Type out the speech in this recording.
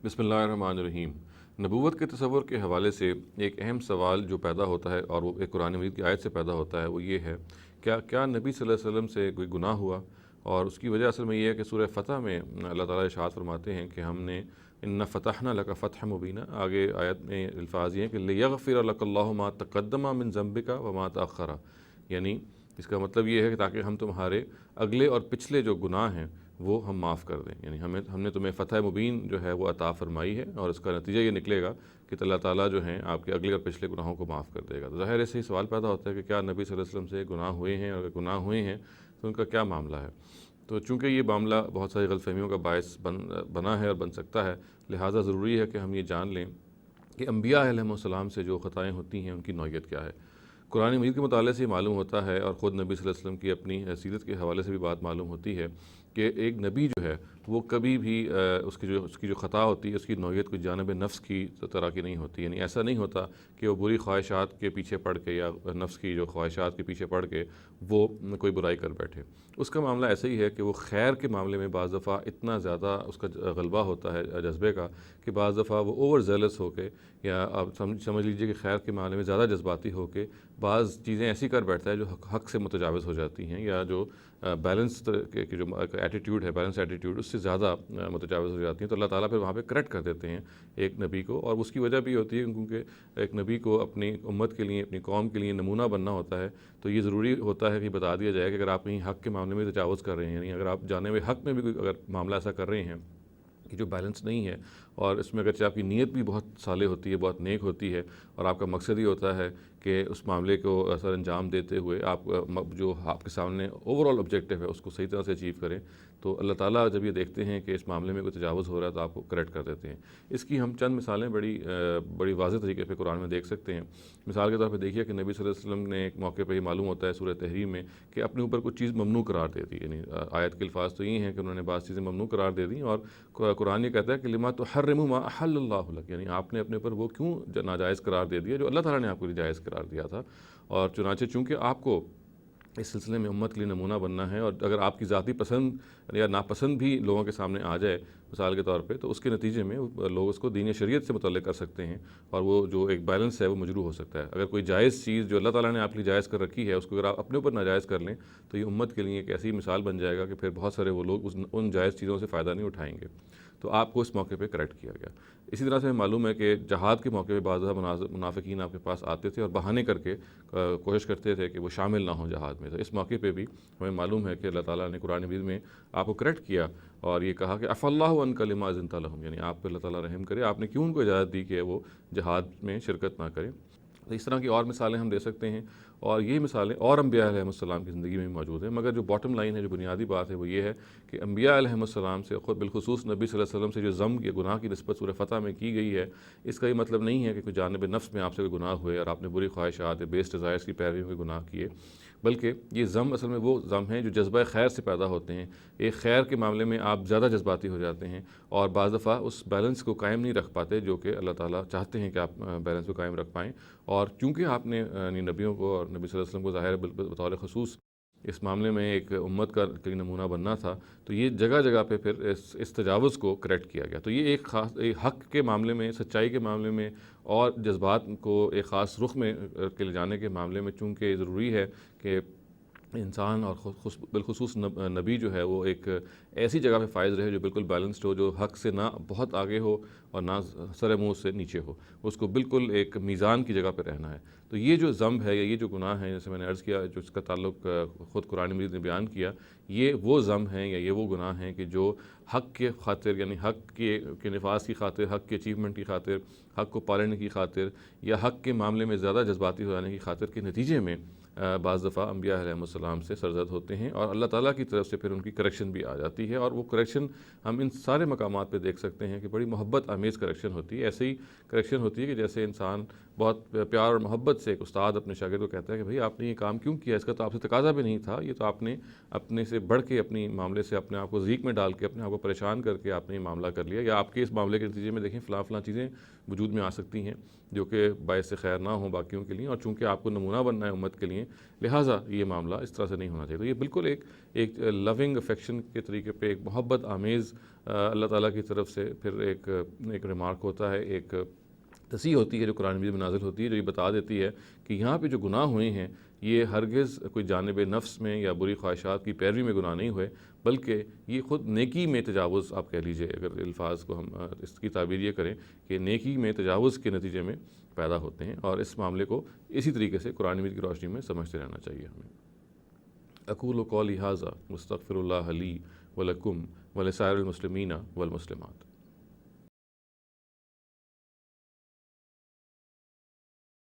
بسم اللہ الرحمن الرحیم۔ نبوت کے تصور کے حوالے سے ایک اہم سوال جو پیدا ہوتا ہے اور وہ ایک قرآن مجید کی آیت سے پیدا ہوتا ہے، وہ یہ ہے کیا نبی صلی اللہ علیہ وسلم سے کوئی گناہ ہوا؟ اور اس کی وجہ اصل میں یہ ہے کہ سورہ فتح میں اللہ تعالیٰ ارشاد فرماتے ہیں کہ ہم نے ان فتحنا لک فتح مبینہ، آگے آیت میں الفاظ یہ ہیں کہ لیغفر لک اللہ ما تقدم من ذنبک وما تأخر، یعنی اس کا مطلب یہ ہے کہ تاکہ ہم تمہارے اگلے اور پچھلے جو گناہ ہیں وہ ہم معاف کر دیں، یعنی ہم نے تمہیں فتح مبین جو ہے وہ عطا فرمائی ہے، اور اس کا نتیجہ یہ نکلے گا کہ اللہ تعالیٰ جو ہیں آپ کے اگلے اور پچھلے گناہوں کو معاف کر دے گا۔ تو ظاہر ہے سے ہی سوال پیدا ہوتا ہے کہ کیا نبی صلی اللہ علیہ وسلم سے گناہ ہوئے ہیں، اور اگر گناہ ہوئے ہیں تو ان کا کیا معاملہ ہے؟ تو چونکہ یہ معاملہ بہت ساری غلط فہمیوں کا باعث بنا ہے اور بن سکتا ہے، لہٰذا ضروری ہے کہ ہم یہ جان لیں کہ انبیاء علیہم السلام سے جو خطائیں ہوتی ہیں ان کی نوعیت کیا ہے۔ قرآن مجید کے مطالعے سے یہ معلوم ہوتا ہے، اور خود نبی صلی اللہ علیہ وسلم کی اپنی سیرت کے حوالے سے بھی بات معلوم ہوتی ہے کہ ایک نبی جو ہے وہ کبھی بھی اس کی جو خطا ہوتی ہے اس کی نوعیت کوئی جانب نفس کی طرح کی نہیں ہوتی، یعنی ایسا نہیں ہوتا کہ وہ بری خواہشات کے پیچھے پڑ کے یا نفس کی جو خواہشات کے پیچھے پڑ کے وہ کوئی برائی کر بیٹھے۔ اس کا معاملہ ایسا ہی ہے کہ وہ خیر کے معاملے میں بعض دفعہ اتنا زیادہ اس کا غلبہ ہوتا ہے جذبے کا کہ بعض دفعہ وہ اوور زیلس ہو کے، یا آپ سمجھ لیجئے کہ خیر کے معاملے میں زیادہ جذباتی ہو کے بعض چیزیں ایسی کر بیٹھتا ہے جو حق سے متجاوز ہو جاتی ہیں، یا جو بیلنس کی جو ایٹیٹیوڈ ہے، بیلنس ایٹیٹیوڈ اس سے زیادہ متجاوز ہو جاتی ہیں۔ تو اللہ تعالیٰ پھر وہاں پہ کریکٹ کر دیتے ہیں ایک نبی کو، اور اس کی وجہ بھی ہوتی ہے کیونکہ ایک نبی کو اپنی امت کے لیے، اپنی قوم کے لیے نمونہ بننا ہوتا ہے، تو یہ ضروری ہوتا ہے کہ بتا دیا جائے کہ اگر آپ کہیں حق کے معاملے میں تجاوز کر رہے ہیں، یعنی اگر آپ جانب حق میں بھی کوئی اگر معاملہ ایسا کر رہے ہیں کہ جو بیلنس نہیں ہے، اور اس میں اگرچہ آپ کی نیت بھی بہت صالح ہوتی ہے، بہت نیک ہوتی ہے، اور آپ کا مقصد ہی ہوتا ہے کہ اس معاملے کو سر انجام دیتے ہوئے آپ جو آپ کے سامنے اوور آل آبجیکٹیو ہے اس کو صحیح طرح سے اچیو کریں، تو اللہ تعالیٰ جب یہ دیکھتے ہیں کہ اس معاملے میں کوئی تجاوز ہو رہا ہے تو آپ کو کریکٹ کر دیتے ہیں۔ اس کی ہم چند مثالیں بڑی واضح طریقے پہ قرآن میں دیکھ سکتے ہیں۔ مثال کے طور پہ دیکھیے کہ نبی صلی اللہ علیہ وسلم نے ایک موقع پہ یہ معلوم ہوتا ہے سورہ تحریم میں کہ اپنے اوپر کچھ چیز ممنوع قرار دے دی، یعنی آیت کے الفاظ تو یہ ہیں کہ انہوں نے بعض چیزیں ممنوع قرار دے دیں، اور قرآن یہ کہتا ہے کہ لما تحرم ما احل اللہ لک، یعنی آپ نے اپنے اوپر وہ کیوں ناجائز قرار دے دیا جو اللہ تعالیٰ نے آپ کو جائز قرار دیا تھا۔ اور چنانچہ چونکہ آپ کو اس سلسلے میں امت کے لیے نمونہ بننا ہے، اور اگر آپ کی ذاتی پسند یا ناپسند بھی لوگوں کے سامنے آ جائے مثال کے طور پہ، تو اس کے نتیجے میں لوگ اس کو دین شریعت سے متعلق کر سکتے ہیں، اور وہ جو ایک بیلنس ہے وہ مجروح ہو سکتا ہے۔ اگر کوئی جائز چیز جو اللہ تعالیٰ نے آپ کے لیے جائز کر رکھی ہے اس کو اگر آپ اپنے اوپر ناجائز کر لیں تو یہ امت کے لیے ایک ایسی مثال بن جائے گا کہ پھر بہت سارے وہ لوگ ان جائز چیزوں سے فائدہ نہیں اٹھائیں گے۔ تو آپ کو اس موقع پہ کریکٹ کیا گیا۔ اسی طرح سے ہمیں معلوم ہے کہ جہاد کے موقع پہ بعض منافقین آپ کے پاس آتے تھے اور بہانے کر کے کوشش کرتے تھے کہ وہ شامل نہ ہوں جہاد میں۔ تو اس موقع پہ بھی ہمیں معلوم ہے کہ اللہ تعالیٰ نے قرآن مجید میں آپ کو کریکٹ کیا اور یہ کہا کہ عفا اللہ عنک لما اذنت لہم، یعنی آپ پہ اللہ تعالیٰ رحم کرے، آپ نے کیوں ان کو اجازت دی کہ وہ جہاد میں شرکت نہ کریں۔ تو اس طرح کی اور مثالیں ہم دے سکتے ہیں، اور یہ مثالیں اور انبیاء علیہ السلام کی زندگی میں موجود ہیں، مگر جو باٹم لائن ہے، جو بنیادی بات ہے وہ یہ ہے کہ انبیاء علیہ السلام سے خود بالخصوص نبی صلی اللہ علیہ وسلم سے جو ذم یا گناہ کی نسبت سورہ فتح میں کی گئی ہے، اس کا یہ مطلب نہیں ہے کہ کوئی جانب نفس میں آپ سے کوئی گناہ ہوئے اور آپ نے بری خواہشات یا بیس ڈیزائرز کی پیروی میں گناہ کیے، بلکہ یہ ذم اصل میں وہ ذم ہیں جو جذبہ خیر سے پیدا ہوتے ہیں۔ ایک خیر کے معاملے میں آپ زیادہ جذباتی ہو جاتے ہیں اور بعض دفعہ اس بیلنس کو قائم نہیں رکھ پاتے جو کہ اللہ تعالیٰ چاہتے ہیں کہ آپ بیلنس کو قائم رکھ پائیں، اور چونکہ آپ نے نبیوں کو اور نبی صلی اللہ علیہ وسلم کو ظاہر بطور خصوص اس معاملے میں ایک امت کا نمونہ بننا تھا، تو یہ جگہ جگہ پہ پھر اس تجاوز کو کریکٹ کیا گیا۔ تو یہ ایک خاص حق کے معاملے میں، سچائی کے معاملے میں اور جذبات کو ایک خاص رخ میں کے لے جانے کے معاملے میں چونکہ ضروری ہے کہ انسان اور بالخصوص نبی جو ہے وہ ایک ایسی جگہ پہ فائز رہے جو بالکل بیلنسڈ ہو، جو حق سے نہ بہت آگے ہو اور نہ سر منہ سے نیچے ہو، اس کو بالکل ایک میزان کی جگہ پہ رہنا ہے۔ تو یہ جو ذنب ہے یا یہ جو گناہ ہے، جیسے میں نے عرض کیا، جو اس کا تعلق خود قرآن مجید نے بیان کیا، یہ وہ ذنب ہیں یا یہ وہ گناہ ہیں کہ جو حق کے خاطر، یعنی حق کے نفاذ کی خاطر، حق کے اچیومنٹ کی خاطر، حق کو پالنے کی خاطر یا حق کے معاملے میں زیادہ جذباتی ہو جانے کی خاطر کے نتیجے میں بعض دفعہ انبیاء علیہ السلام سے سرزد ہوتے ہیں، اور اللہ تعالیٰ کی طرف سے پھر ان کی کریکشن بھی آ جاتی ہے، اور وہ کریکشن ہم ان سارے مقامات پہ دیکھ سکتے ہیں کہ بڑی محبت آمیز کریکشن ہوتی ہے۔ ایسے ہی کریکشن ہوتی ہے کہ جیسے انسان بہت پیار اور محبت سے ایک استاد اپنے شاگرد کو کہتا ہے کہ بھئی آپ نے یہ کام کیوں کیا، اس کا تو آپ سے تقاضا بھی نہیں تھا، یہ تو آپ نے اپنے سے بڑھ کے اپنی معاملے سے اپنے آپ کو ضیق میں ڈال کے اپنے آپ کو پریشان کر کے آپ نے یہ معاملہ کر لیا، یا آپ کے اس معاملے کے نتیجے میں دیکھیں فلاں فلاں چیزیں وجود میں آ سکتی ہیں جو کہ باعث خیر نہ ہوں باقیوں کے لیے، اور چونکہ آپ کو نمونہ بننا ہے امت کے لیے، لہٰذا یہ معاملہ اس طرح سے نہیں ہونا چاہیے۔ تو یہ بالکل ایک لونگ افیکشن کے طریقے پہ ایک محبت آمیز اللہ تعالیٰ کی طرف سے پھر ایک ریمارک ہوتا ہے، ایک تصحیح ہوتی ہے جو قرآن مجید میں نازل ہوتی ہے، جو یہ بتا دیتی ہے کہ یہاں پہ جو گناہ ہوئے ہیں یہ ہرگز کوئی جانب نفس میں یا بری خواہشات کی پیروی میں گناہ نہیں ہوئے، بلکہ یہ خود نیکی میں تجاوز آپ کہہ لیجئے، اگر الفاظ کو ہم اس کی تعبیر یہ کریں کہ نیکی میں تجاوز کے نتیجے میں پیدا ہوتے ہیں، اور اس معاملے کو اسی طریقے سے قرآن مجید کی روشنی میں سمجھتے رہنا چاہیے ہمیں۔ اقول قولی ھذا واستغفر اللہ لی ولکم ولسائر المسلمین والمسلمات۔